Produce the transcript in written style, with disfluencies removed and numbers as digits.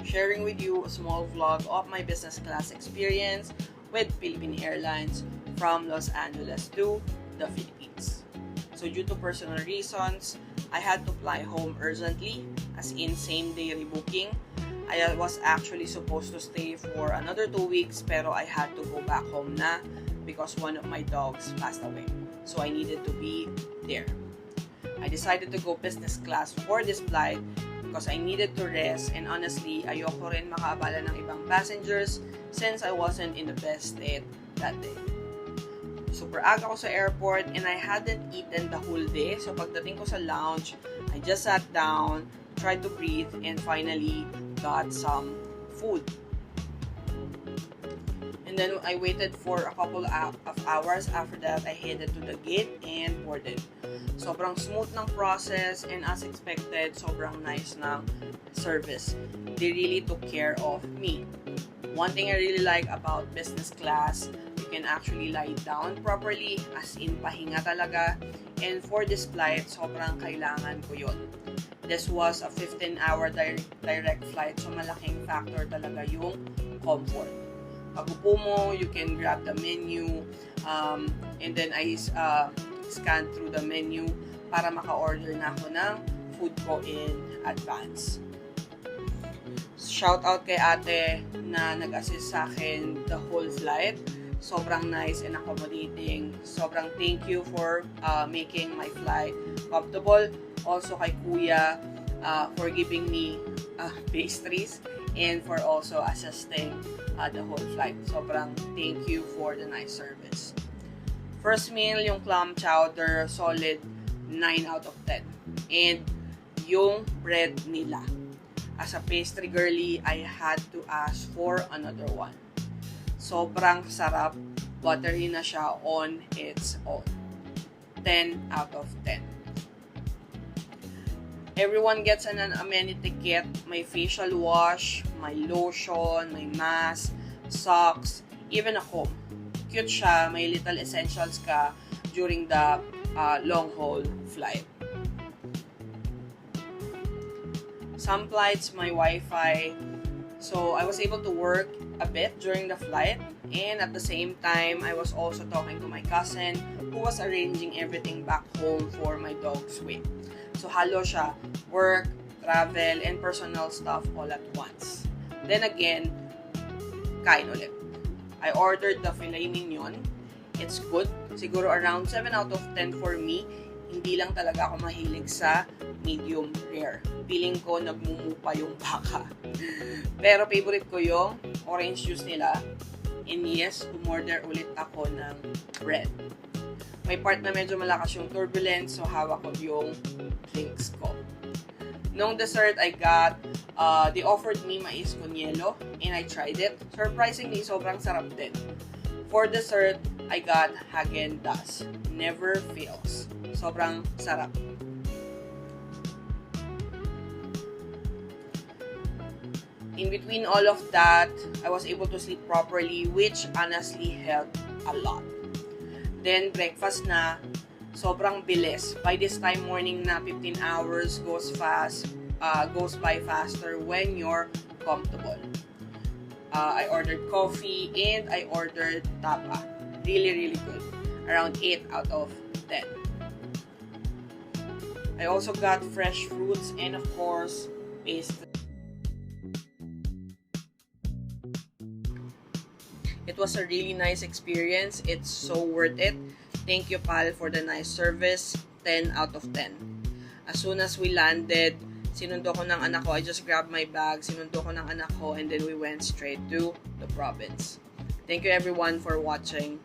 sharing with you a small vlog of my business class experience with Philippine Airlines from Los Angeles to the Philippines. So due to personal reasons, I had to fly home urgently, as in same-day rebooking. I was actually supposed to stay for another 2 weeks, pero I had to go back home na because one of my dogs passed away. So I needed to be there. I decided to go business class for this flight because I needed to rest, and honestly, ayoko rin makaabala ng ibang passengers since I wasn't in the best state that day. Super aga ko sa airport and I hadn't eaten the whole day. So pagdating ko sa lounge, I just sat down, tried to breathe, and finally got some food. And then I waited for a couple of hours. After that, I headed to the gate and boarded. Sobrang smooth ng process, and as expected, sobrang nice ng service. They really took care of me. One thing I really like about business class, you can actually lie down properly, as in pahinga talaga. And for this flight, sobrang kailangan ko yun. This was a 15-hour direct flight, so malaking factor talaga yung comfort. Pag upo mo, you can grab the menu, and then I scan through the menu para maka-order na ako ng food ko in advance. Shout out kay ate na nag-assist sa akin the whole flight. Sobrang nice and accommodating. Sobrang thank you for making my flight comfortable. Also kay kuya for giving me pastries and for also assisting the whole flight. Sobrang thank you for the nice service. First meal, yung clam chowder, solid 9 out of 10. And yung bread nila. As a pastry girly, I had to ask for another one. Sobrang sarap. Buttery na siya on its own. 10 out of 10. Everyone gets an amenity kit. May facial wash, may lotion, may mask, socks, even a comb. Cute siya. May little essentials ka during the long-haul flight. Some flights, may Wi-Fi. So, I was able to work a bit during the flight. And at the same time, I was also talking to my cousin who was arranging everything back home for my dog's wake. So, halo siya. Work, travel, and personal stuff all at once. Then again, kain ulit. I ordered the filet mignon. It's good. Siguro around 7 out of 10 for me. Hindi lang talaga ako mahilig sa medium rare. Feeling ko nagmumupa yung baka. Pero favorite ko yung orange juice nila. And yes, umorder ulit ako ng bread. May part na medyo malakas yung turbulence, so hawak ko yung drinks ko. Nung dessert, I got, they offered me mais con hielo, and I tried it. Surprisingly, sobrang sarap din. For dessert, I got Häagen-Dazs. Never fails. Sobrang sarap. In between all of that, I was able to sleep properly, which honestly helped a lot. Then, breakfast na, sobrang bilis. By this time, morning na, 15 hours goes by faster when you're comfortable. I ordered coffee and I ordered tapa. Really, really good. Around 8 out of 10. I also got fresh fruits and of course, pastry. It was a really nice experience. It's so worth it. Thank you, Pal, for the nice service. 10 out of 10. As soon as we landed, sinundo ko ng anak ko. I just grabbed my bag, sinundo ko ng anak ko, and then we went straight to the province. Thank you everyone for watching.